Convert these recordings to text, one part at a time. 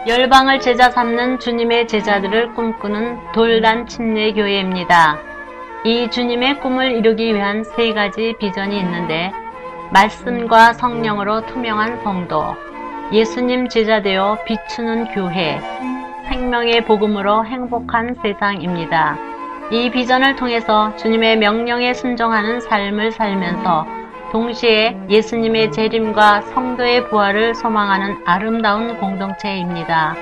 열방을 제자 삼는 주님의 제자들을 꿈꾸는 돌단 침례교회입니다. 이 주님의 꿈을 이루기 위한 세 가지 비전이 있는데, 말씀과 성령으로 투명한 성도, 예수님 제자되어 비추는 교회, 생명의 복음으로 행복한 세상입니다. 이 비전을 통해서 주님의 명령에 순종하는 삶을 살면서 동시에 예수님의 재림과 성도의 부활을 소망하는 아름다운 공동체입니다.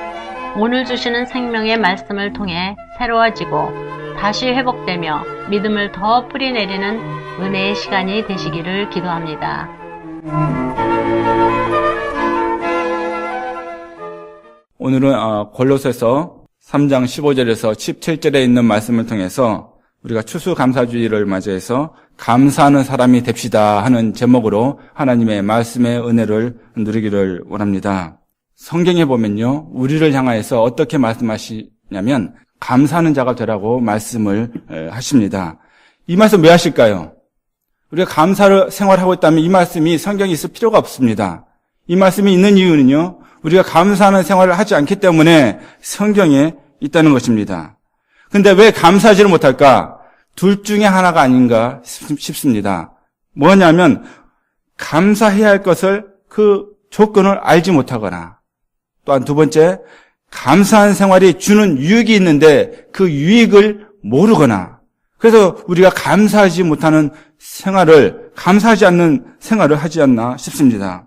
오늘 주시는 생명의 말씀을 통해 새로워지고 다시 회복되며 믿음을 더 뿌리내리는 은혜의 시간이 되시기를 기도합니다. 오늘은 골로새서 3장 15절에서 17절에 있는 말씀을 통해서 우리가 추수감사주의를 맞이해서 감사하는 사람이 됩시다 하는 제목으로 하나님의 말씀의 은혜를 누리기를 원합니다. 성경에 보면요, 우리를 향하여서 어떻게 말씀하시냐면 감사하는 자가 되라고 말씀을 하십니다. 이 말씀 왜 하실까요? 우리가 감사를 생활하고 있다면 이 말씀이 성경에 있을 필요가 없습니다. 이 말씀이 있는 이유는요, 우리가 감사하는 생활을 하지 않기 때문에 성경에 있다는 것입니다. 근데 왜 감사하지를 못할까? 둘 중에 하나가 아닌가 싶습니다. 뭐냐면 감사해야 할 것을 그 조건을 알지 못하거나, 또한 두 번째, 감사한 생활이 주는 유익이 있는데 그 유익을 모르거나, 그래서 우리가 감사하지 못하는 생활을, 감사하지 않는 생활을 하지 않나 싶습니다.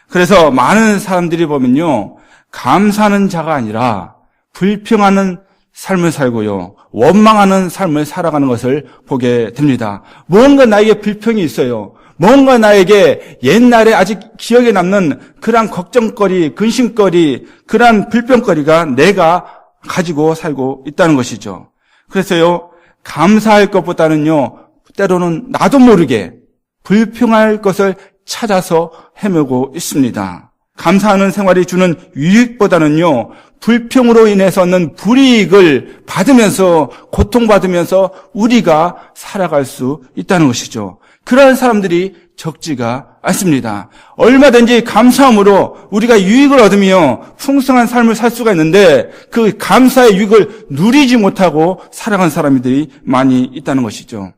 그래서 많은 사람들이 보면요, 감사하는 자가 아니라 불평하는 삶을 살고요, 원망하는 삶을 살아가는 것을 보게 됩니다. 뭔가 나에게 불평이 있어요. 뭔가 나에게 옛날에 아직 기억에 남는 그러한 걱정거리, 근심거리, 그러한 불평거리가 내가 가지고 살고 있다는 것이죠. 그래서요, 감사할 것보다는요, 때로는 나도 모르게 불평할 것을 찾아서 헤매고 있습니다. 감사하는 생활이 주는 유익보다는요, 불평으로 인해서 얻는 불이익을 받으면서, 고통받으면서 우리가 살아갈 수 있다는 것이죠. 그러한 사람들이 적지가 않습니다. 얼마든지 감사함으로 우리가 유익을 얻으며 풍성한 삶을 살 수가 있는데 그 감사의 유익을 누리지 못하고 살아간 사람들이 많이 있다는 것이죠.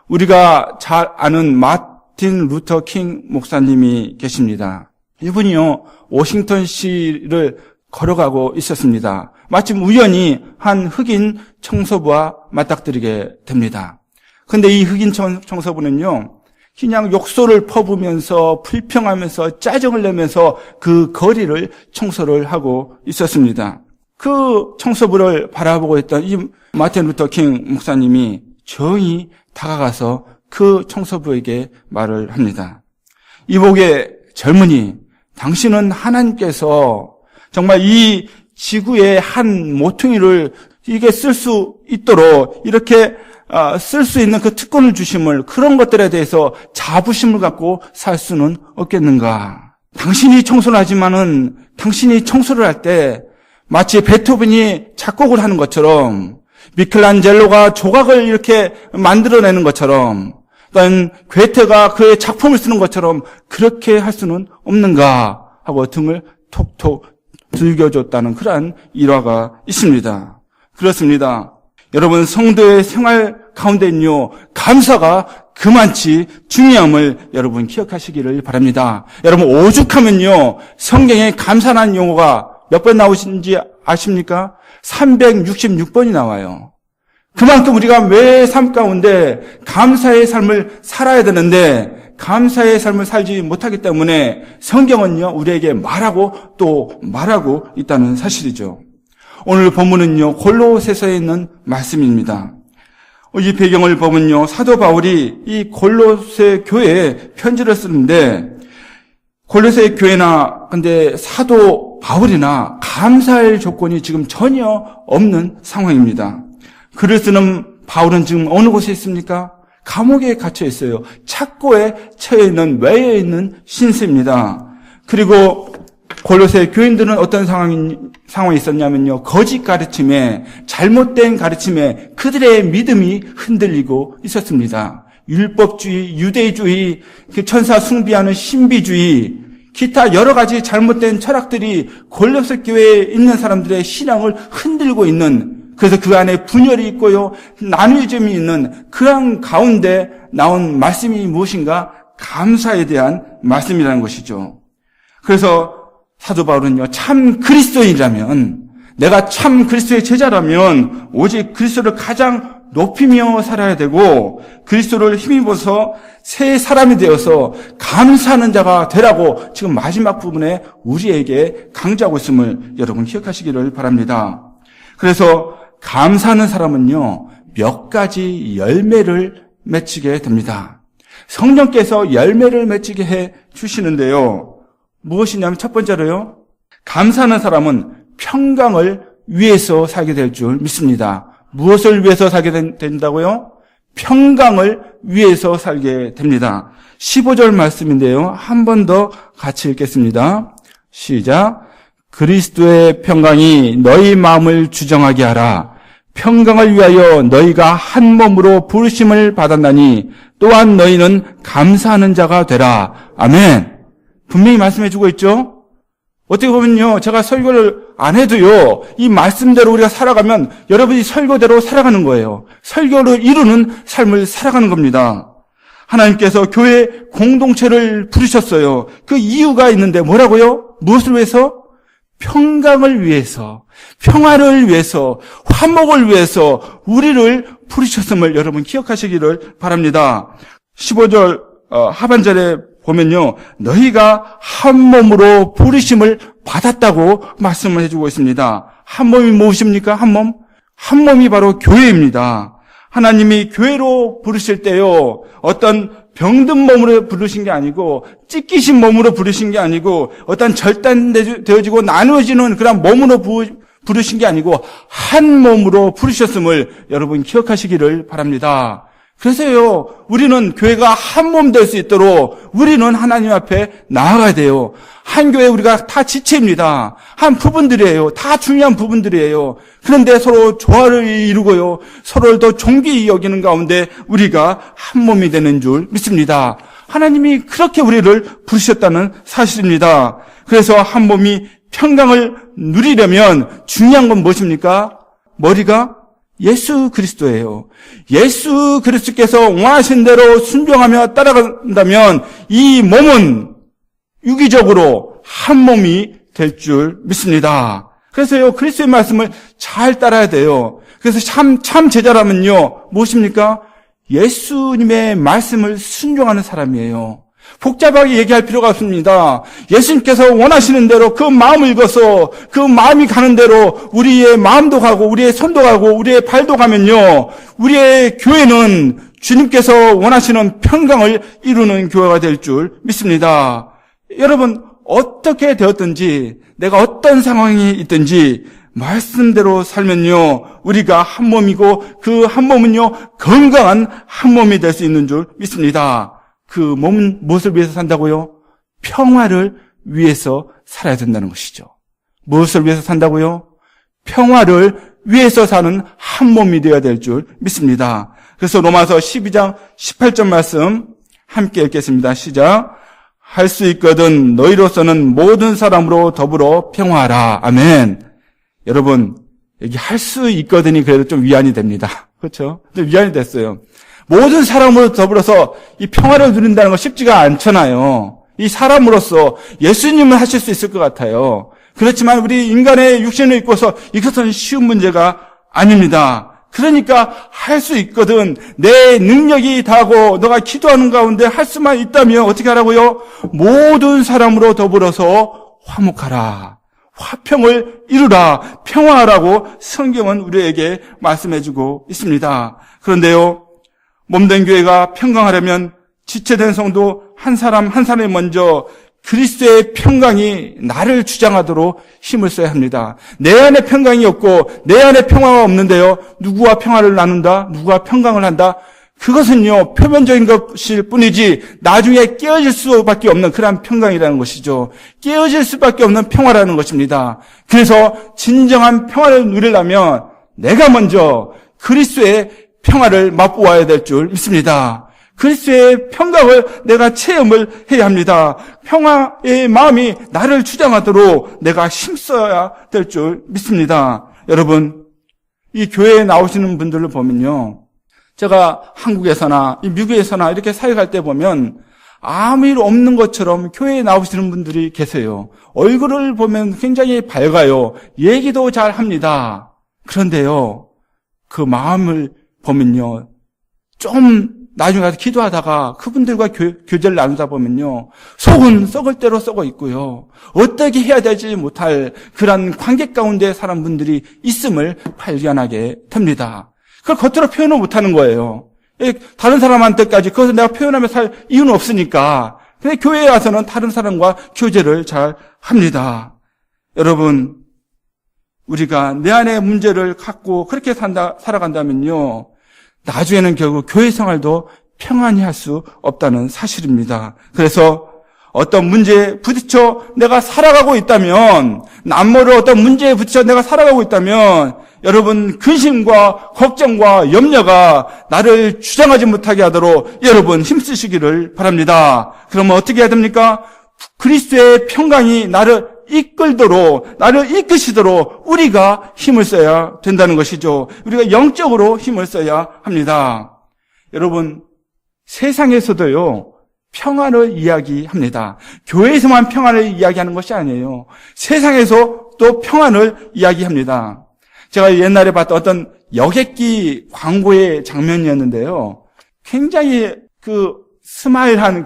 우리가 잘 아는 마틴 루터 킹 목사님이 계십니다. 이분이요, 워싱턴시를 걸어가고 있었습니다. 마침 우연히 한 흑인 청소부와 맞닥뜨리게 됩니다. 근데 이 흑인 청소부는요, 그냥 욕설을 퍼부면서 불평하면서 짜증을 내면서 그 거리를 청소를 하고 있었습니다. 그 청소부를 바라보고 있던 이 마틴 루터 킹 목사님이 조용히 다가가서 그 청소부에게 말을 합니다. 이복의 젊은이, 당신은 하나님께서 정말 이 지구의 한 모퉁이를 이게 쓸 수 있도록 이렇게 쓸 수 있는 그 특권을 주심을, 그런 것들에 대해서 자부심을 갖고 살 수는 없겠는가? 당신이 청소를 하지만은 당신이 청소를 할 때 마치 베토벤이 작곡을 하는 것처럼, 미켈란젤로가 조각을 이렇게 만들어내는 것처럼, 또한 괴테가 그의 작품을 쓰는 것처럼 그렇게 할 수는 없는가 하고 등을 톡톡 들겨줬다는 그러한 일화가 있습니다. 그렇습니다. 여러분, 성도의 생활 가운데는요, 감사가 그만치 중요함을 여러분 기억하시기를 바랍니다. 여러분, 오죽하면요, 성경에 감사라는 용어가 몇 번 나오신지 아십니까? 366번이 나와요. 그만큼 우리가 매 삶 가운데 감사의 삶을 살아야 되는데 감사의 삶을 살지 못하기 때문에 성경은요, 우리에게 말하고 또 말하고 있다는 사실이죠. 오늘 본문은요, 골로새서에 있는 말씀입니다. 이 배경을 보면요, 사도 바울이 이 골로새 교회에 편지를 쓰는데, 골로새 교회나 근데 사도 바울이나 감사할 조건이 지금 전혀 없는 상황입니다. 글을 쓰는 바울은 지금 어느 곳에 있습니까? 감옥에 갇혀 있어요. 착고에 처해 있는 외에 있는 신세입니다. 그리고 골로새 교인들은 어떤 상황이 있었냐면요, 거짓 가르침에, 잘못된 가르침에 그들의 믿음이 흔들리고 있었습니다. 율법주의, 유대주의, 천사 숭배하는 신비주의, 기타 여러 가지 잘못된 철학들이 골로새 교회에 있는 사람들의 신앙을 흔들고 있는, 그래서 그 안에 분열이 있고요, 나누어짐이 있는 그런 가운데 나온 말씀이 무엇인가? 감사에 대한 말씀이라는 것이죠. 그래서 사도 바울은요, 참 그리스도인이라면, 내가 참 그리스도의 제자라면 오직 그리스도를 가장 높이며 살아야 되고, 그리스도를 힘입어서 새 사람이 되어서 감사하는 자가 되라고 지금 마지막 부분에 우리에게 강조하고 있음을 여러분 기억하시기를 바랍니다. 그래서 감사하는 사람은요, 몇 가지 열매를 맺히게 됩니다. 성령께서 열매를 맺히게 해 주시는데요, 무엇이냐면 첫 번째로요, 감사하는 사람은 평강을 위해서 살게 될 줄 믿습니다. 무엇을 위해서 살게 된다고요? 평강을 위해서 살게 됩니다. 15절 말씀인데요, 한 번 더 같이 읽겠습니다. 시작. 그리스도의 평강이 너희 마음을 주정하게 하라. 평강을 위하여 너희가 한 몸으로 부르심을 받았나니 또한 너희는 감사하는 자가 되라. 아멘. 분명히 말씀해 주고 있죠. 어떻게 보면요, 제가 설교를 안 해도요, 이 말씀대로 우리가 살아가면 여러분이 설교대로 살아가는 거예요. 설교를 이루는 삶을 살아가는 겁니다. 하나님께서 교회 공동체를 부르셨어요. 그 이유가 있는데 뭐라고요? 무엇을 위해서? 평강을 위해서, 평화를 위해서, 화목을 위해서 우리를 부르셨음을 여러분 기억하시기를 바랍니다. 15절 하반절에 보면요, 너희가 한 몸으로 부르심을 받았다고 말씀을 해주고 있습니다. 한 몸이 무엇입니까? 한 몸? 한 몸이 바로 교회입니다. 하나님이 교회로 부르실 때요, 어떤 병든 몸으로 부르신 게 아니고, 찢기신 몸으로 부르신 게 아니고, 어떤 절단되어지고 나누어지는 그런 몸으로 부르신 게 아니고, 한 몸으로 부르셨음을 여러분 기억하시기를 바랍니다. 그래서요, 우리는 교회가 한 몸 될 수 있도록 우리는 하나님 앞에 나아가야 돼요. 한 교회 우리가 다 지체입니다. 한 부분들이에요. 다 중요한 부분들이에요. 그런데 서로 조화를 이루고요, 서로를 더 존귀히 여기는 가운데 우리가 한 몸이 되는 줄 믿습니다. 하나님이 그렇게 우리를 부르셨다는 사실입니다. 그래서 한 몸이 평강을 누리려면 중요한 건 무엇입니까? 머리가 예수 그리스도예요. 예수 그리스도께서 원하신 대로 순종하며 따라간다면 이 몸은 유기적으로 한 몸이 될 줄 믿습니다. 그래서요, 그리스도의 말씀을 잘 따라야 돼요. 그래서 참 제자라면요, 무엇입니까? 예수님의 말씀을 순종하는 사람이에요. 복잡하게 얘기할 필요가 없습니다. 예수님께서 원하시는 대로 그 마음을 읽어서 그 마음이 가는 대로 우리의 마음도 가고 우리의 손도 가고 우리의 발도 가면요, 우리의 교회는 주님께서 원하시는 평강을 이루는 교회가 될 줄 믿습니다. 여러분, 어떻게 되었든지 내가 어떤 상황이 있든지 말씀대로 살면요, 우리가 한 몸이고 그 한 몸은요, 건강한 한 몸이 될 수 있는 줄 믿습니다. 그 몸은 무엇을 위해서 산다고요? 평화를 위해서 살아야 된다는 것이죠. 무엇을 위해서 산다고요? 평화를 위해서 사는 한 몸이 되어야 될 줄 믿습니다. 그래서 로마서 12장 18절 말씀 함께 읽겠습니다. 시작. 할 수 있거든 너희로서는 모든 사람으로 더불어 평화하라. 아멘. 여러분, 여기 할 수 있거든이 그래도 좀 위안이 됩니다. 그렇죠? 좀 위안이 됐어요. 모든 사람으로 더불어서 이 평화를 누린다는 건 쉽지가 않잖아요. 이 사람으로서 예수님은 하실 수 있을 것 같아요. 그렇지만 우리 인간의 육신을 입고서 이것은 쉬운 문제가 아닙니다. 그러니까 할 수 있거든, 내 능력이 다하고 너가 기도하는 가운데 할 수만 있다면 어떻게 하라고요? 모든 사람으로 더불어서 화목하라, 화평을 이루라, 평화하라고 성경은 우리에게 말씀해주고 있습니다. 그런데요, 몸된 교회가 평강하려면 지체된 성도 한 사람 한 사람이 먼저 그리스도의 평강이 나를 주장하도록 힘을 써야 합니다. 내 안에 평강이 없고 내 안에 평화가 없는데요, 누구와 평화를 나눈다, 누구와 평강을 한다, 그것은요, 표면적인 것일 뿐이지 나중에 깨어질 수밖에 없는 그런 평강이라는 것이죠. 깨어질 수밖에 없는 평화라는 것입니다. 그래서 진정한 평화를 누리려면 내가 먼저 그리스도의 평화를 맛보아야 될 줄 믿습니다. 그리스도의 평강을 내가 체험을 해야 합니다. 평화의 마음이 나를 주장하도록 내가 힘써야 될 줄 믿습니다. 여러분, 이 교회에 나오시는 분들을 보면요, 제가 한국에서나 미국에서나 이렇게 사역할 때 보면 아무 일 없는 것처럼 교회에 나오시는 분들이 계세요. 얼굴을 보면 굉장히 밝아요. 얘기도 잘 합니다. 그런데요, 그 마음을 보면요, 좀 나중에 가서 기도하다가 그분들과 교제를 나누다 보면요, 속은 썩을 대로 썩어 있고요, 어떻게 해야 될지 못할 그런 관계 가운데 사는 분들이 있음을 발견하게 됩니다. 그걸 겉으로 표현을 못하는 거예요. 다른 사람한테까지 그것을 내가 표현하며 살 이유는 없으니까. 근데 교회에 와서는 다른 사람과 교제를 잘 합니다. 여러분, 우리가 내 안에 문제를 갖고 그렇게 살아간다면요, 나중에는 결국 교회 생활도 평안히 할 수 없다는 사실입니다. 그래서 어떤 문제에 부딪혀 내가 살아가고 있다면, 남모를 어떤 문제에 부딪혀 내가 살아가고 있다면, 여러분, 근심과 걱정과 염려가 나를 주장하지 못하게 하도록 여러분 힘쓰시기를 바랍니다. 그러면 어떻게 해야 됩니까? 그리스도의 평강이 나를 이끌도록, 나를 이끄시도록 우리가 힘을 써야 된다는 것이죠. 우리가 영적으로 힘을 써야 합니다. 여러분, 세상에서도요, 평안을 이야기합니다. 교회에서만 평안을 이야기하는 것이 아니에요. 세상에서 또 평안을 이야기합니다. 제가 옛날에 봤던 어떤 여객기 광고의 장면이었는데요, 굉장히 스마일한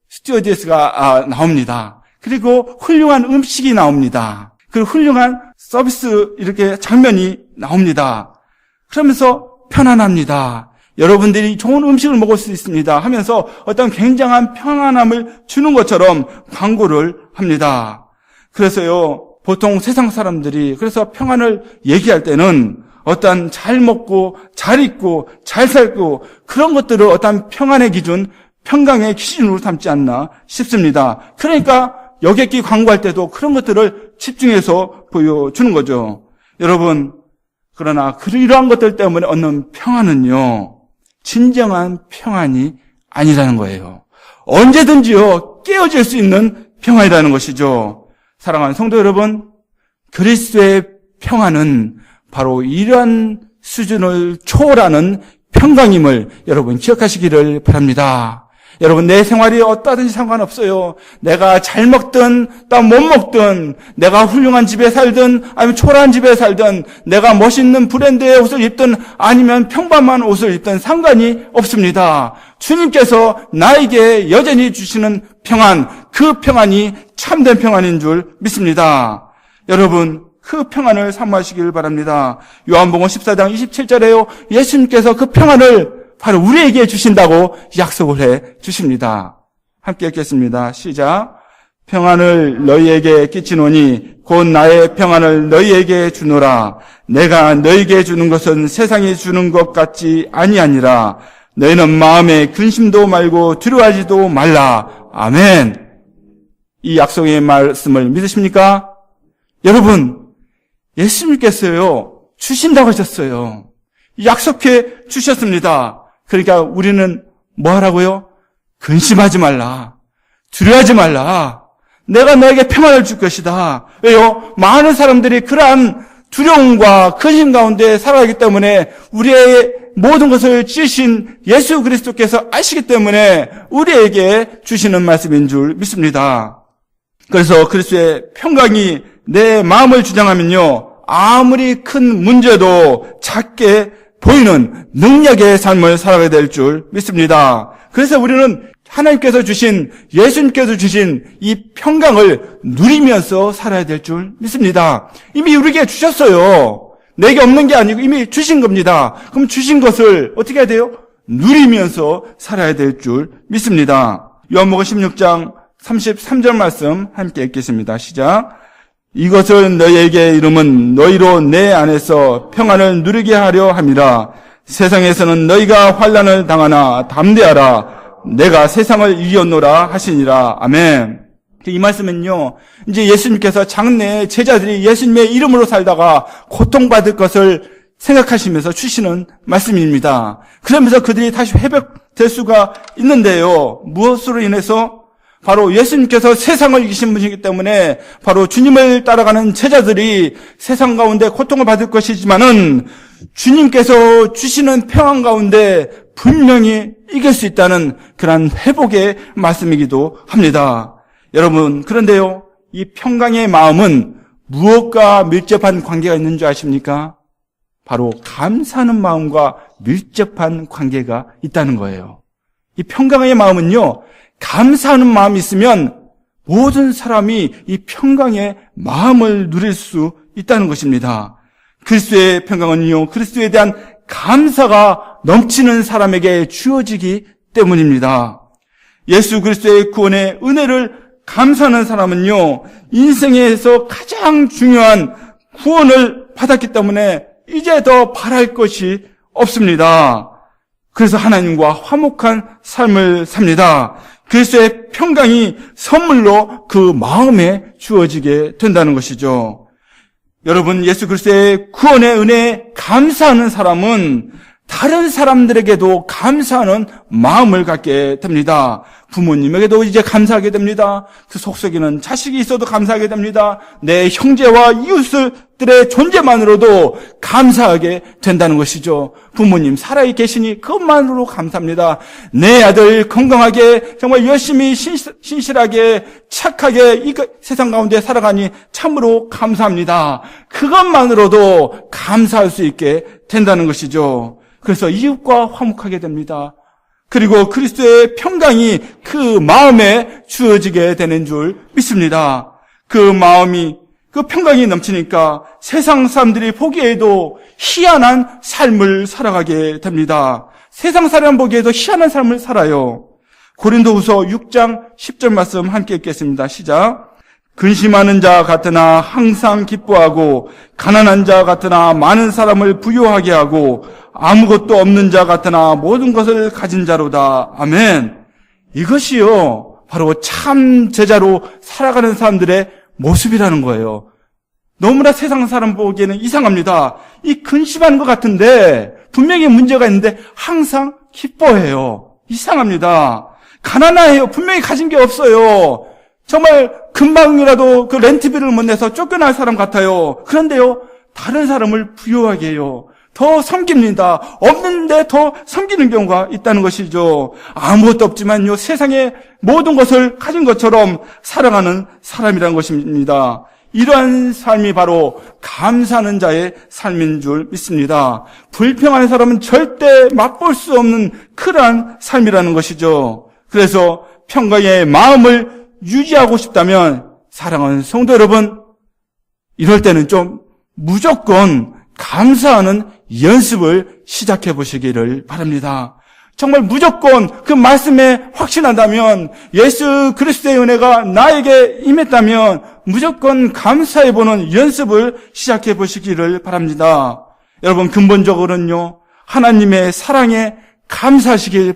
스튜어디스가 나옵니다. 그리고 훌륭한 음식이 나옵니다. 그리고 훌륭한 서비스 이렇게 장면이 나옵니다. 그러면서 편안합니다. 여러분들이 좋은 음식을 먹을 수 있습니다 하면서 어떤 굉장한 평안함을 주는 것처럼 광고를 합니다. 그래서요, 보통 세상 사람들이 그래서 평안을 얘기할 때는 어떤 잘 먹고 잘 입고 잘 살고 그런 것들을 어떤 평안의 기준, 평강의 기준으로 삼지 않나 싶습니다. 그러니까 여객기 광고할 때도 그런 것들을 집중해서 보여주는 거죠. 여러분, 그러나 이러한 것들 때문에 얻는 평안은요, 진정한 평안이 아니라는 거예요. 언제든지요, 깨어질 수 있는 평안이라는 것이죠. 사랑하는 성도 여러분, 그리스도의 평안은 바로 이러한 수준을 초월하는 평강임을 여러분 기억하시기를 바랍니다. 여러분, 내 생활이 어떠하든지 상관없어요. 내가 잘 먹든 또 못 먹든, 내가 훌륭한 집에 살든 아니면 초라한 집에 살든, 내가 멋있는 브랜드의 옷을 입든 아니면 평범한 옷을 입든 상관이 없습니다. 주님께서 나에게 여전히 주시는 평안, 그 평안이 참된 평안인 줄 믿습니다. 여러분, 그 평안을 사모하시길 바랍니다. 요한복음 14장 27절에요, 예수님께서 그 평안을 바로 우리에게 주신다고 약속을 해 주십니다. 함께 읽겠습니다. 시작. 평안을 너희에게 끼치노니 곧 나의 평안을 너희에게 주노라. 내가 너희에게 주는 것은 세상이 주는 것 같지 아니하니라. 너희는 마음에 근심도 말고 두려워하지도 말라. 아멘. 이 약속의 말씀을 믿으십니까? 여러분, 예수님께서요, 주신다고 하셨어요. 약속해 주셨습니다. 그러니까 우리는 뭐 하라고요? 근심하지 말라. 두려워하지 말라. 내가 너에게 평안을 줄 것이다. 왜요? 많은 사람들이 그러한 두려움과 근심 가운데 살아가기 때문에 우리의 모든 것을 지으신 예수 그리스도께서 아시기 때문에 우리에게 주시는 말씀인 줄 믿습니다. 그래서 그리스도의 평강이 내 마음을 주장하면요, 아무리 큰 문제도 작게 보이는 능력의 삶을 살아가야 될 줄 믿습니다. 그래서 우리는 하나님께서 주신, 예수님께서 주신 이 평강을 누리면서 살아야 될 줄 믿습니다. 이미 우리에게 주셨어요. 내게 없는 게 아니고 이미 주신 겁니다. 그럼 주신 것을 어떻게 해야 돼요? 누리면서 살아야 될 줄 믿습니다. 요한복음 16장 33절 말씀 함께 읽겠습니다. 시작. 이것을 너희에게 이름은 너희로 내 안에서 평안을 누리게 하려 함이라. 세상에서는 너희가 환난을 당하나 담대하라. 내가 세상을 이겼노라 하시니라. 아멘. 이 말씀은요, 이제 예수님께서 장래에 제자들이 예수님의 이름으로 살다가 고통받을 것을 생각하시면서 주시는 말씀입니다. 그러면서 그들이 다시 회복될 수가 있는데요. 무엇으로 인해서? 바로 예수님께서 세상을 이기신 분이기 때문에 바로 주님을 따라가는 제자들이 세상 가운데 고통을 받을 것이지만은 주님께서 주시는 평안 가운데 분명히 이길 수 있다는 그러한 회복의 말씀이기도 합니다. 여러분, 그런데요, 이 평강의 마음은 무엇과 밀접한 관계가 있는 줄 아십니까? 바로 감사하는 마음과 밀접한 관계가 있다는 거예요. 이 평강의 마음은요, 감사하는 마음이 있으면 모든 사람이 이 평강의 마음을 누릴 수 있다는 것입니다. 그리스도의 평강은요, 그리스도에 대한 감사가 넘치는 사람에게 주어지기 때문입니다. 예수 그리스도의 구원의 은혜를 감사하는 사람은요, 인생에서 가장 중요한 구원을 받았기 때문에 이제 더 바랄 것이 없습니다. 그래서 하나님과 화목한 삶을 삽니다. 그리스도의 평강이 선물로 그 마음에 주어지게 된다는 것이죠. 여러분, 예수 그리스도의 구원의 은혜에 감사하는 사람은 다른 사람들에게도 감사하는 마음을 갖게 됩니다. 부모님에게도 이제 감사하게 됩니다. 그 속속에는 자식이 있어도 감사하게 됩니다. 내 형제와 이웃들의 존재만으로도 감사하게 된다는 것이죠. 부모님 살아 계시니 그것만으로 감사합니다. 내 아들 건강하게 정말 열심히 신실하게 착하게 이 세상 가운데 살아가니 참으로 감사합니다. 그것만으로도 감사할 수 있게 된다는 것이죠. 그래서 이웃과 화목하게 됩니다. 그리고 그리스도의 평강이 그 마음에 주어지게 되는 줄 믿습니다. 그 마음이, 그 평강이 넘치니까 세상 사람들이 보기에도 희한한 삶을 살아가게 됩니다. 세상 사람 보기에도 희한한 삶을 살아요. 고린도후서 6장 10절 말씀 함께 읽겠습니다. 시작. 근심하는 자 같으나 항상 기뻐하고 가난한 자 같으나 많은 사람을 부유하게 하고 아무것도 없는 자 같으나 모든 것을 가진 자로다. 아멘. 이것이요, 바로 참 제자로 살아가는 사람들의 모습이라는 거예요. 너무나 세상 사람 보기에는 이상합니다. 이 근심하는 것 같은데 분명히 문제가 있는데 항상 기뻐해요. 이상합니다. 가난해요. 분명히 가진 게 없어요. 정말 금방이라도 그 렌트비를 못 내서 쫓겨날 사람 같아요. 그런데요, 다른 사람을 부유하게 해요. 더 섬깁니다. 없는데 더 섬기는 경우가 있다는 것이죠. 아무것도 없지만요, 세상에 모든 것을 가진 것처럼 살아가는 사람이라는 것입니다. 이러한 삶이 바로 감사하는 자의 삶인 줄 믿습니다. 불평하는 사람은 절대 맛볼 수 없는 그러한 삶이라는 것이죠. 그래서 평강의 마음을 유지하고 싶다면, 사랑하는 성도 여러분, 이럴 때는 좀 무조건 감사하는 연습을 시작해 보시기를 바랍니다. 정말 무조건 그 말씀에 확신한다면, 예수 그리스도의 은혜가 나에게 임했다면 무조건 감사해 보는 연습을 시작해 보시기를 바랍니다. 여러분, 근본적으로는요, 하나님의 사랑에 감사하시길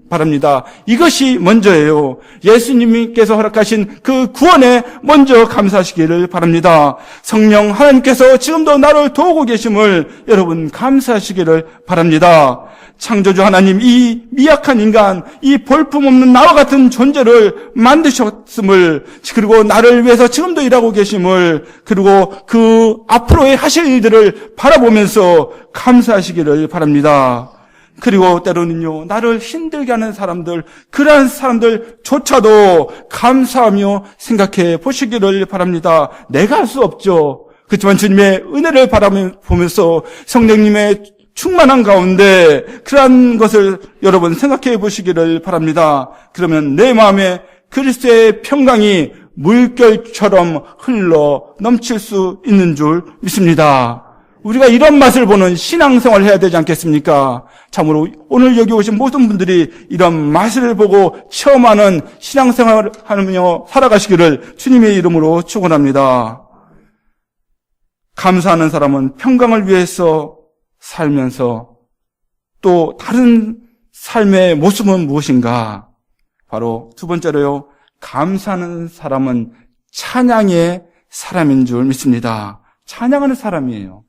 바랍니다. 이것이 먼저예요. 예수님께서 허락하신 그 구원에 먼저 감사하시기를 바랍니다. 성령 하나님께서 지금도 나를 도우고 계심을 여러분 감사하시기를 바랍니다. 창조주 하나님, 이 미약한 인간, 이 볼품없는 나와 같은 존재를 만드셨음을, 그리고 나를 위해서 지금도 일하고 계심을, 그리고 그 앞으로의 하실 일들을 바라보면서 감사하시기를 바랍니다. 그리고 때로는요, 나를 힘들게 하는 사람들, 그러한 사람들조차도 감사하며 생각해 보시기를 바랍니다. 내가 할 수 없죠. 그렇지만 주님의 은혜를 바라보면서 성령님의 충만한 가운데 그러한 것을 여러분 생각해 보시기를 바랍니다. 그러면 내 마음에 그리스도의 평강이 물결처럼 흘러 넘칠 수 있는 줄 믿습니다. 우리가 이런 맛을 보는 신앙생활을 해야 되지 않겠습니까? 참으로 오늘 여기 오신 모든 분들이 이런 맛을 보고 체험하는 신앙생활을 하며 살아가시기를 주님의 이름으로 축원합니다. 감사하는 사람은 평강을 위해서 살면서 또 다른 삶의 모습은 무엇인가? 바로 두 번째로요, 감사하는 사람은 찬양의 사람인 줄 믿습니다. 찬양하는 사람이에요.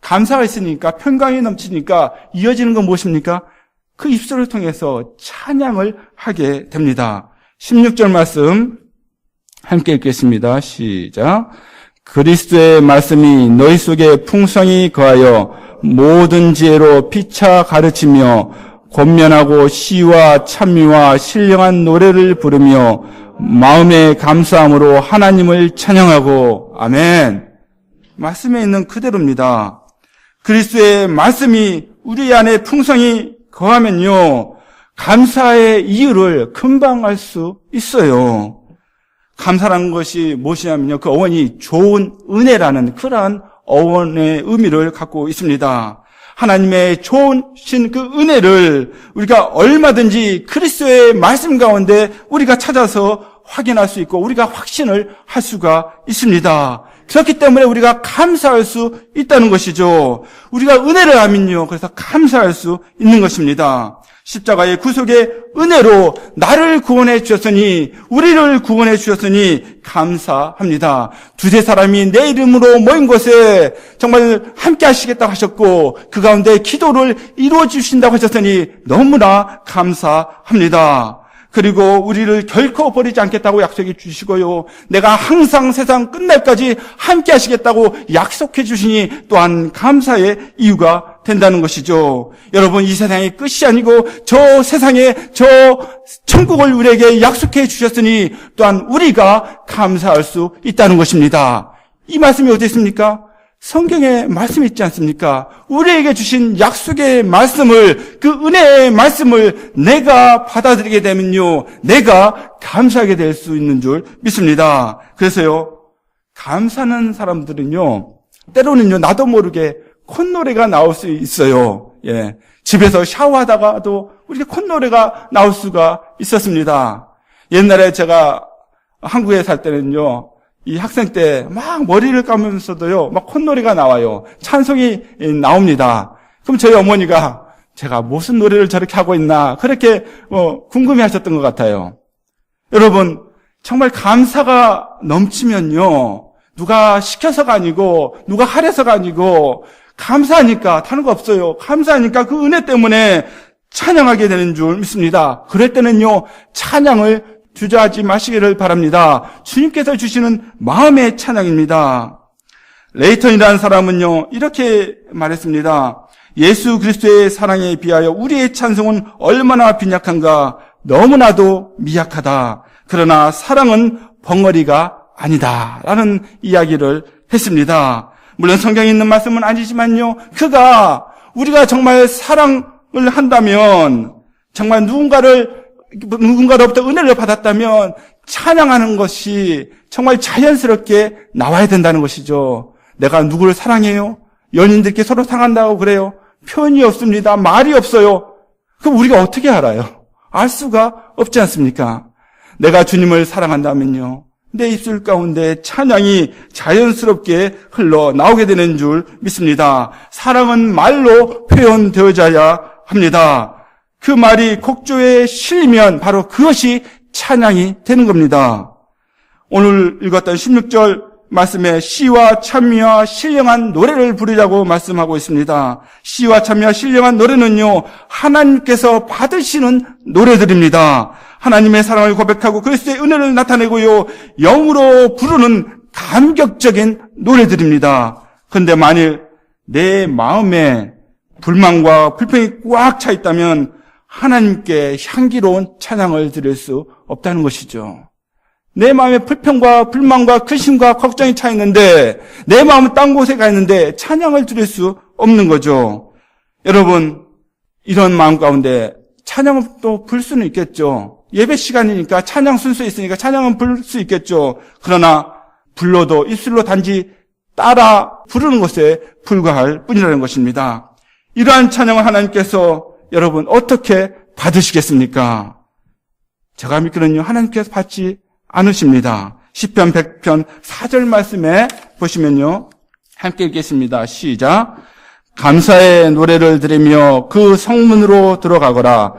감사가 있으니까, 평강이 넘치니까 이어지는 건 무엇입니까? 그 입술을 통해서 찬양을 하게 됩니다. 16절 말씀 함께 읽겠습니다. 시작. 그리스도의 말씀이 너희 속에 풍성히 거하여 모든 지혜로 피차 가르치며 권면하고 시와 찬미와 신령한 노래를 부르며 마음의 감사함으로 하나님을 찬양하고. 아멘. 말씀에 있는 그대로입니다. 그리스도의 말씀이 우리 안에 풍성히 거하면요, 감사의 이유를 금방 알 수 있어요. 감사라는 것이 무엇이냐면요, 그 어원이 좋은 은혜라는 그러한 어원의 의미를 갖고 있습니다. 하나님의 좋으신 그 은혜를 우리가 얼마든지 그리스도의 말씀 가운데 우리가 찾아서 확인할 수 있고 우리가 확신을 할 수가 있습니다. 그렇기 때문에 우리가 감사할 수 있다는 것이죠. 우리가 은혜를 하면요, 그래서 감사할 수 있는 것입니다. 십자가의 구속의 은혜로 나를 구원해 주셨으니, 우리를 구원해 주셨으니 감사합니다. 두세 사람이 내 이름으로 모인 곳에 정말 함께 하시겠다고 하셨고 그 가운데 기도를 이루어 주신다고 하셨으니 너무나 감사합니다. 그리고 우리를 결코 버리지 않겠다고 약속해 주시고요, 내가 항상 세상 끝날까지 함께 하시겠다고 약속해 주시니 또한 감사의 이유가 된다는 것이죠. 여러분, 이 세상의 끝이 아니고 저 세상에 저 천국을 우리에게 약속해 주셨으니 또한 우리가 감사할 수 있다는 것입니다. 이 말씀이 어디 있습니까? 성경에 말씀이 있지 않습니까? 우리에게 주신 약속의 말씀을, 그 은혜의 말씀을 내가 받아들이게 되면요, 내가 감사하게 될 수 있는 줄 믿습니다. 그래서요, 감사하는 사람들은요, 때로는요, 나도 모르게 콧노래가 나올 수 있어요. 예. 집에서 샤워하다가도 우리 콧노래가 나올 수가 있었습니다. 옛날에 제가 한국에 살 때는요, 이 학생 때 막 머리를 감으면서도요, 막 콧노래가 나와요. 찬송이 나옵니다. 그럼 저희 어머니가 제가 무슨 노래를 저렇게 하고 있나 그렇게 궁금해 하셨던 것 같아요. 여러분, 정말 감사가 넘치면요, 누가 시켜서가 아니고 누가 하래서가 아니고 감사하니까 다른 거 없어요. 감사하니까 그 은혜 때문에 찬양하게 되는 줄 믿습니다. 그럴 때는요, 찬양을 주저하지 마시기를 바랍니다. 주님께서 주시는 마음의 찬양입니다. 레이턴이라는 사람은요, 이렇게 말했습니다. 예수 그리스도의 사랑에 비하여 우리의 찬송은 얼마나 빈약한가. 너무나도 미약하다. 그러나 사랑은 벙어리가 아니다. 라는 이야기를 했습니다. 물론 성경에 있는 말씀은 아니지만요, 그가 우리가 정말 사랑을 한다면, 정말 누군가로부터 은혜를 받았다면 찬양하는 것이 정말 자연스럽게 나와야 된다는 것이죠. 내가 누구를 사랑해요? 연인들께 서로 사랑한다고 그래요? 표현이 없습니다. 말이 없어요. 그럼 우리가 어떻게 알아요? 알 수가 없지 않습니까? 내가 주님을 사랑한다면요, 내 입술 가운데 찬양이 자연스럽게 흘러나오게 되는 줄 믿습니다. 사랑은 말로 표현되어져야 합니다. 그 말이 곡조에 실리면 바로 그것이 찬양이 되는 겁니다. 오늘 읽었던 16절 말씀에 시와 찬미와 신령한 노래를 부르자고 말씀하고 있습니다. 시와 찬미와 신령한 노래는요, 하나님께서 받으시는 노래들입니다. 하나님의 사랑을 고백하고 그리스도의 은혜를 나타내고요, 영으로 부르는 감격적인 노래들입니다. 그런데 만일 내 마음에 불만과 불평이 꽉 차 있다면 하나님께 향기로운 찬양을 드릴 수 없다는 것이죠. 내 마음에 불평과 불만과 근심과 걱정이 차 있는데, 내 마음은 딴 곳에 가 있는데 찬양을 드릴 수 없는 거죠. 여러분, 이런 마음 가운데 찬양을 또 부를 수는 있겠죠. 예배 시간이니까 찬양 순서에 있으니까 찬양은 부를 수 있겠죠. 그러나 불러도 입술로 단지 따라 부르는 것에 불과할 뿐이라는 것입니다. 이러한 찬양을 하나님께서 여러분 어떻게 받으시겠습니까? 제가 믿기는요, 하나님께서 받지 않으십니다. 시편 100편 4절 말씀에 보시면요, 함께 읽겠습니다. 시작. 감사의 노래를 들으며 그 성문으로 들어가거라.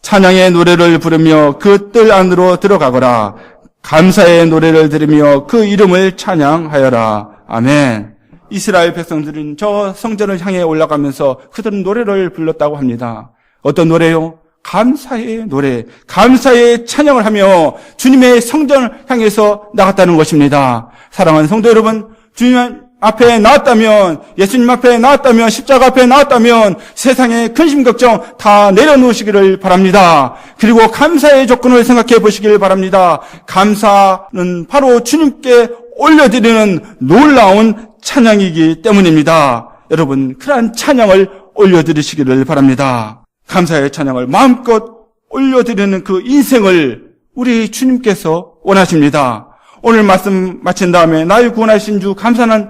찬양의 노래를 부르며 그 뜰 안으로 들어가거라. 감사의 노래를 들으며 그 이름을 찬양하여라. 아멘. 이스라엘 백성들은 저 성전을 향해 올라가면서 그들은 노래를 불렀다고 합니다. 어떤 노래요? 감사의 노래, 감사의 찬양을 하며 주님의 성전을 향해서 나갔다는 것입니다. 사랑하는 성도 여러분, 주님 앞에 나왔다면, 예수님 앞에 나왔다면, 십자가 앞에 나왔다면 세상의 근심 걱정 다 내려놓으시기를 바랍니다. 그리고 감사의 조건을 생각해 보시길 바랍니다. 감사는 바로 주님께 올려드리는 놀라운 찬양이기 때문입니다. 여러분, 그러한 찬양을 올려드리시기를 바랍니다. 감사의 찬양을 마음껏 올려드리는 그 인생을 우리 주님께서 원하십니다. 오늘 말씀 마친 다음에 나의 구원하신 주 감사는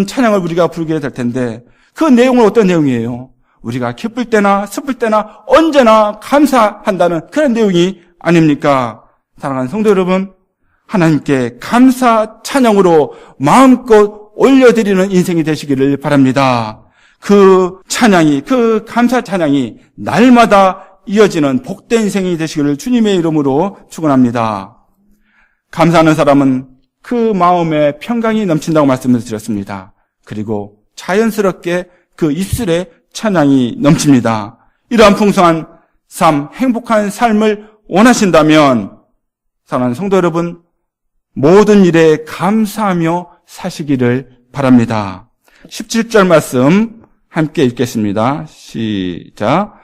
찬양을 우리가 부르게 될 텐데 그 내용은 어떤 내용이에요? 우리가 기쁠 때나 슬플 때나 언제나 감사한다는 그런 내용이 아닙니까? 사랑하는 성도 여러분, 하나님께 감사 찬양으로 마음껏 올려드리는 인생이 되시기를 바랍니다. 그 찬양이, 그 감사 찬양이 날마다 이어지는 복된 인생이 되시기를 주님의 이름으로 축원합니다. 감사하는 사람은 그 마음에 평강이 넘친다고 말씀을 드렸습니다. 그리고 자연스럽게 그 입술에 찬양이 넘칩니다. 이러한 풍성한 삶, 행복한 삶을 원하신다면 사랑하는 성도 여러분, 모든 일에 감사하며 사시기를 바랍니다. 17절 말씀 함께 읽겠습니다. 시작.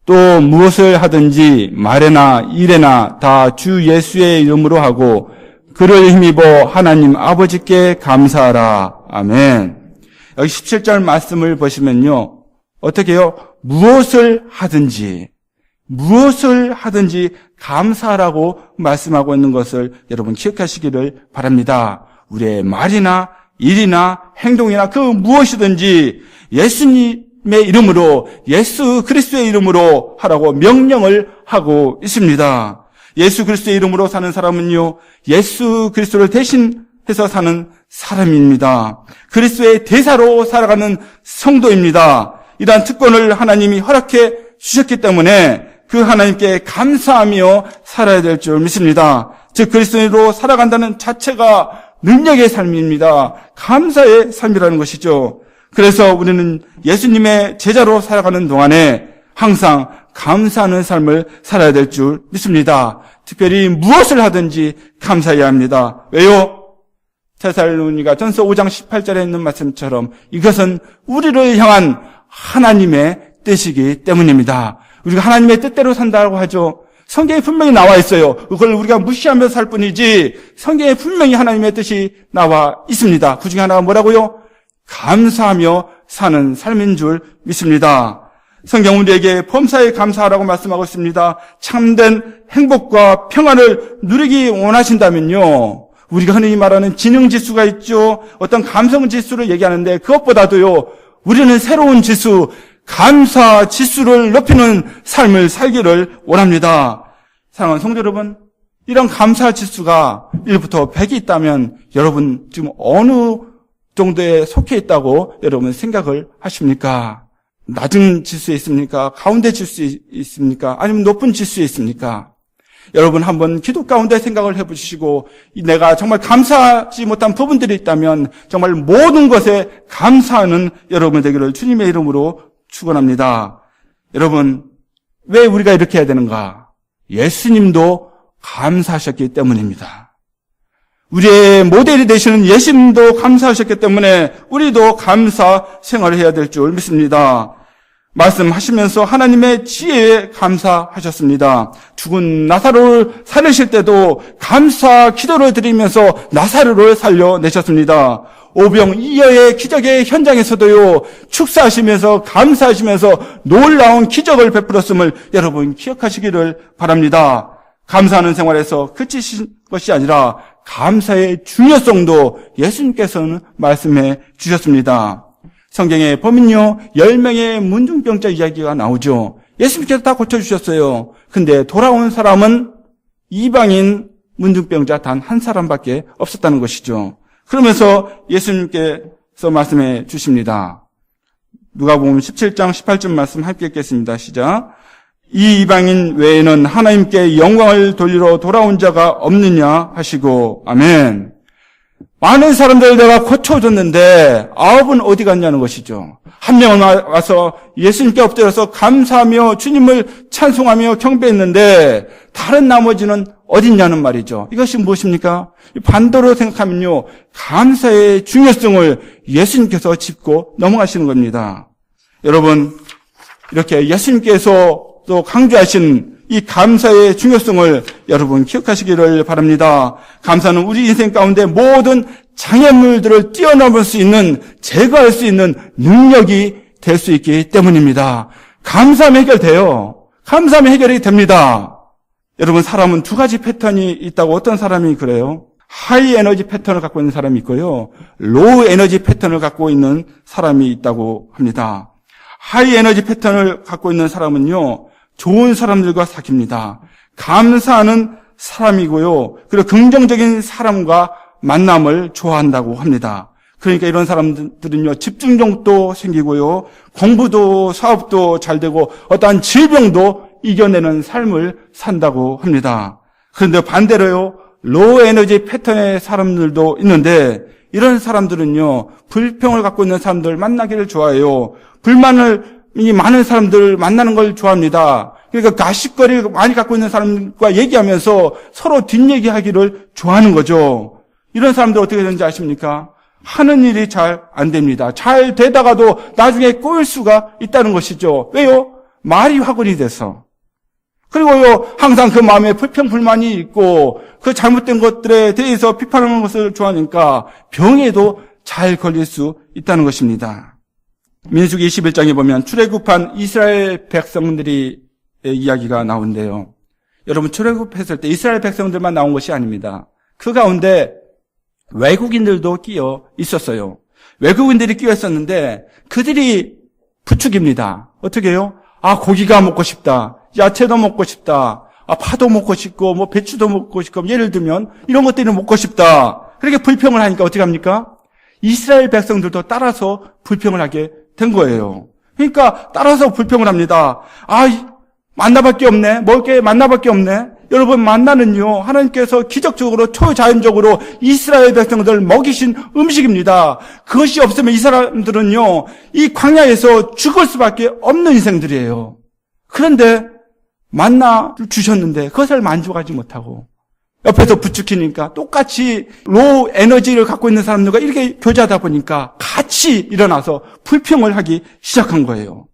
또 무엇을 하든지 말에나 일에나 다 주 예수의 이름으로 하고 그를 힘입어 하나님 아버지께 감사하라. 아멘. 여기 17절 말씀을 보시면요. 어떻게 해요? 무엇을 하든지 감사하라고 말씀하고 있는 것을 여러분 기억하시기를 바랍니다. 우리의 말이나 일이나 행동이나 그 무엇이든지 예수님의 이름으로, 예수 그리스도의 이름으로 하라고 명령을 하고 있습니다. 예수 그리스도의 이름으로 사는 사람은요, 예수 그리스도를 대신해서 사는 사람입니다. 그리스도의 대사로 살아가는 성도입니다. 이러한 특권을 하나님이 허락해 주셨기 때문에 그 하나님께 감사하며 살아야 될 줄 믿습니다. 즉 그리스도로 살아간다는 자체가 능력의 삶입니다. 감사의 삶이라는 것이죠. 그래서 우리는 예수님의 제자로 살아가는 동안에 항상 감사하는 삶을 살아야 될 줄 믿습니다. 특별히 무엇을 하든지 감사해야 합니다. 왜요? 데살로니가 전서 5장 18절에 있는 말씀처럼 이것은 우리를 향한 하나님의 뜻이기 때문입니다. 우리가 하나님의 뜻대로 산다고 하죠. 성경에 분명히 나와 있어요. 그걸 우리가 무시하면서 살 뿐이지 성경에 분명히 하나님의 뜻이 나와 있습니다. 그 중에 하나가 뭐라고요? 감사하며 사는 삶인 줄 믿습니다. 성경 우리에게 범사에 감사하라고 말씀하고 있습니다. 참된 행복과 평안을 누리기 원하신다면요, 우리가 흔히 말하는 지능지수가 있죠. 어떤 감성지수를 얘기하는데 그것보다도요, 우리는 새로운 지수, 감사지수를 높이는 삶을 살기를 원합니다. 사랑하는 성도 여러분, 이런 감사지수가 1부터 100이 있다면 여러분 지금 어느 정도에 속해 있다고 여러분 생각을 하십니까? 낮은 지수에 있습니까? 가운데 지수에 있습니까? 아니면 높은 지수에 있습니까? 여러분 한번 기도 가운데 생각을 해보시고 내가 정말 감사하지 못한 부분들이 있다면 정말 모든 것에 감사하는 여러분 되기를 주님의 이름으로 축원합니다. 여러분, 왜 우리가 이렇게 해야 되는가? 예수님도 감사하셨기 때문입니다. 우리의 모델이 되시는 예수님도 감사하셨기 때문에 우리도 감사 생활을 해야 될 줄 믿습니다. 말씀하시면서 하나님의 지혜에 감사하셨습니다. 죽은 나사로를 살리실 때도 감사 기도를 드리면서 나사로를 살려내셨습니다. 오병이어의 기적의 현장에서도요, 축사하시면서 감사하시면서 놀라운 기적을 베풀었음을 여러분 기억하시기를 바랍니다. 감사하는 생활에서 그치신 것이 아니라 감사의 중요성도 예수님께서는 말씀해 주셨습니다. 성경에 보면요, 10명의 문둥병자 이야기가 나오죠. 예수님께서 다 고쳐주셨어요. 근데 돌아온 사람은 이방인 문둥병자 단 한 사람밖에 없었다는 것이죠. 그러면서 예수님께서 말씀해 주십니다. 누가복음 17장 18절 말씀 함께 읽겠습니다. 시작. 이 이방인 외에는 하나님께 영광을 돌리러 돌아온 자가 없느냐 하시고. 아멘. 많은 사람들을 내가 고쳐줬는데 9은 어디 갔냐는 것이죠. 한 명은 와서 예수님께 엎드려서 감사하며 주님을 찬송하며 경배했는데 다른 나머지는 어딨냐는 말이죠. 이것이 무엇입니까? 반대로 생각하면요, 감사의 중요성을 예수님께서 짚고 넘어가시는 겁니다. 여러분, 이렇게 예수님께서 또 강조하신 이 감사의 중요성을 여러분 기억하시기를 바랍니다. 감사는 우리 인생 가운데 모든 장애물들을 뛰어넘을 수 있는, 제거할 수 있는 능력이 될 수 있기 때문입니다. 감사하면 해결돼요. 감사하면 해결이 됩니다. 여러분, 사람은 두 가지 패턴이 있다고 어떤 사람이 그래요? 하이 에너지 패턴을 갖고 있는 사람이 있고요, 로우 에너지 패턴을 갖고 있는 사람이 있다고 합니다. 하이 에너지 패턴을 갖고 있는 사람은요, 좋은 사람들과 사귑니다. 감사하는 사람이고요, 그리고 긍정적인 사람과 만남을 좋아한다고 합니다. 그러니까 이런 사람들은요, 집중력도 생기고요, 공부도 사업도 잘 되고 어떠한 질병도 이겨내는 삶을 산다고 합니다. 그런데 반대로요, 로우 에너지 패턴의 사람들도 있는데, 이런 사람들은요, 불평을 갖고 있는 사람들 만나기를 좋아해요. 불만이 많은 사람들 만나는 걸 좋아합니다. 그러니까 가십거리 많이 갖고 있는 사람과 얘기하면서 서로 뒷얘기하기를 좋아하는 거죠. 이런 사람들 어떻게 되는지 아십니까? 하는 일이 잘 안 됩니다. 잘 되다가도 나중에 꼬일 수가 있다는 것이죠. 왜요? 말이 화근이 돼서. 그리고요, 항상 그 마음에 불평불만이 있고 그 잘못된 것들에 대해서 비판하는 것을 좋아하니까 병에도 잘 걸릴 수 있다는 것입니다. 민수기 21장에 보면 출애굽한 이스라엘 백성들이 이야기가 나오는데요. 여러분, 출애굽했을 때 이스라엘 백성들만 나온 것이 아닙니다. 그 가운데 외국인들도 끼어 있었어요. 외국인들이 끼어 있었는데 그들이 부축입니다. 어떻게 해요? 고기가 먹고 싶다. 야채도 먹고 싶다. 파도 먹고 싶고 뭐 배추도 먹고 싶고, 예를 들면 이런 것들이 먹고 싶다. 그렇게 불평을 하니까 어떻게 합니까? 이스라엘 백성들도 따라서 불평을 하게 된 거예요. 그러니까 따라서 불평을 합니다. 만나밖에 없네. 먹을 게 만나밖에 없네. 여러분, 만나는요, 하나님께서 기적적으로 초자연적으로 이스라엘 백성들을 먹이신 음식입니다. 그것이 없으면 이 사람들은요, 이 광야에서 죽을 수밖에 없는 인생들이에요. 그런데 만나를 주셨는데 그것을 만족하지 못하고 옆에서 부추기니까 똑같이 로우 에너지를 갖고 있는 사람들과 이렇게 교제하다 보니까 같이 일어나서 불평을 하기 시작한 거예요.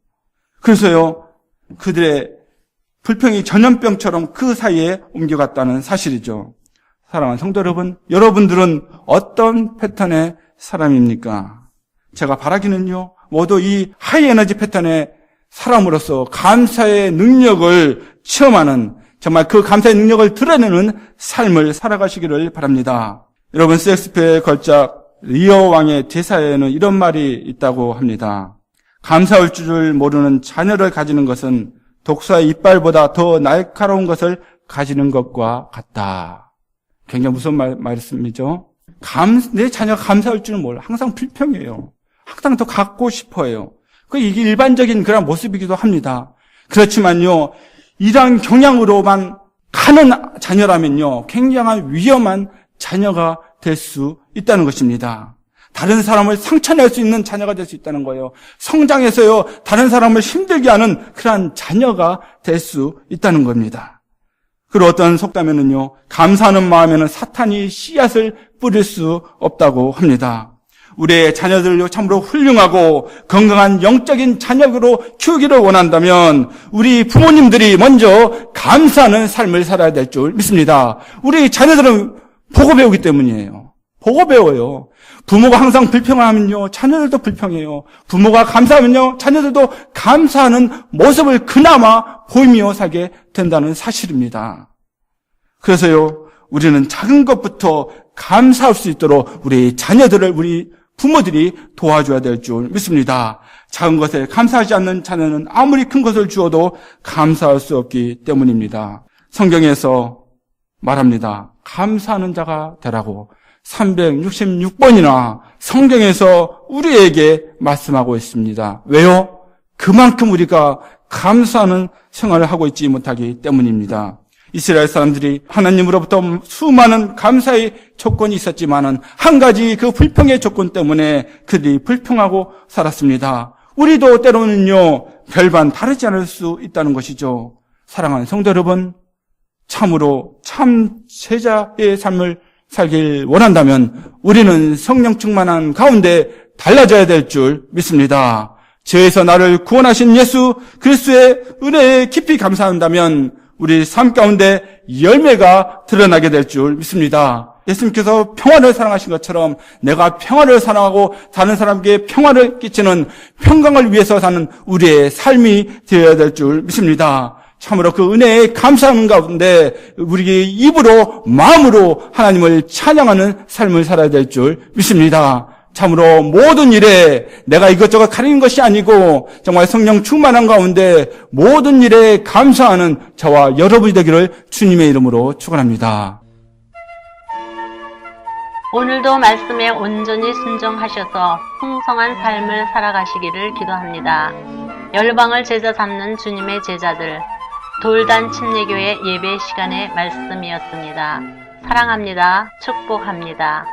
그래서요, 그들의 불평이 전염병처럼 그 사이에 옮겨갔다는 사실이죠. 사랑하는 성도 여러분, 여러분들은 어떤 패턴의 사람입니까? 제가 바라기는요, 모두 이 하이 에너지 패턴의 사람으로서 감사의 능력을 체험하는, 정말 그 감사의 능력을 드러내는 삶을 살아가시기를 바랍니다. 여러분, 셰익스피어의 걸작 리어 왕의 대사에는 이런 말이 있다고 합니다. 감사할 줄을 모르는 자녀를 가지는 것은 독사의 이빨보다 더 날카로운 것을 가지는 것과 같다. 굉장히 무서운 말씀이죠. 내 자녀가 감사할 줄은 몰라. 항상 불평해요. 항상 더 갖고 싶어해요. 이게 일반적인 그런 모습이기도 합니다. 그렇지만요, 이러한 경향으로만 가는 자녀라면요, 굉장한 위험한 자녀가 될 수 있다는 것입니다. 다른 사람을 상처낼 수 있는 자녀가 될 수 있다는 거예요. 성장해서요, 다른 사람을 힘들게 하는 그러한 자녀가 될 수 있다는 겁니다. 그리고 어떤 속담에는요, 감사하는 마음에는 사탄이 씨앗을 뿌릴 수 없다고 합니다. 우리의 자녀들을 참으로 훌륭하고 건강한 영적인 자녀로 키우기를 원한다면 우리 부모님들이 먼저 감사하는 삶을 살아야 될 줄 믿습니다. 우리 자녀들은 보고 배우기 때문이에요. 보고 배워요. 부모가 항상 불평을 하면요, 자녀들도 불평해요. 부모가 감사하면요, 자녀들도 감사하는 모습을 그나마 보이며 살게 된다는 사실입니다. 그래서요, 우리는 작은 것부터 감사할 수 있도록 우리 자녀들을, 우리 부모들이 도와줘야 될 줄 믿습니다. 작은 것에 감사하지 않는 자녀는 아무리 큰 것을 주어도 감사할 수 없기 때문입니다. 성경에서 말합니다. 감사하는 자가 되라고 366번이나 성경에서 우리에게 말씀하고 있습니다. 왜요? 그만큼 우리가 감사하는 생활을 하고 있지 못하기 때문입니다. 이스라엘 사람들이 하나님으로부터 수많은 감사의 조건이 있었지만은 한 가지 그 불평의 조건 때문에 그들이 불평하고 살았습니다. 우리도 때로는요, 별반 다르지 않을 수 있다는 것이죠. 사랑하는 성도 여러분, 참으로 참 제자의 삶을 살길 원한다면 우리는 성령 충만한 가운데 달라져야 될 줄 믿습니다. 죄에서 나를 구원하신 예수 그리스도의 은혜에 깊이 감사한다면 우리 삶 가운데 열매가 드러나게 될 줄 믿습니다. 예수님께서 평화를 사랑하신 것처럼 내가 평화를 사랑하고 다른 사람에게 평화를 끼치는 평강을 위해서 사는 우리의 삶이 되어야 될 줄 믿습니다. 참으로 그 은혜에 감사하는 가운데 우리의 입으로 마음으로 하나님을 찬양하는 삶을 살아야 될 줄 믿습니다. 참으로 모든 일에 내가 이것저것 가리는 것이 아니고 정말 성령 충만한 가운데 모든 일에 감사하는 저와 여러분이 되기를 주님의 이름으로 축원합니다. 오늘도 말씀에 온전히 순종하셔서 풍성한 삶을 살아가시기를 기도합니다. 열방을 제자 삼는 주님의 제자들, 돌단 침례교회 예배 시간의 말씀이었습니다. 사랑합니다. 축복합니다.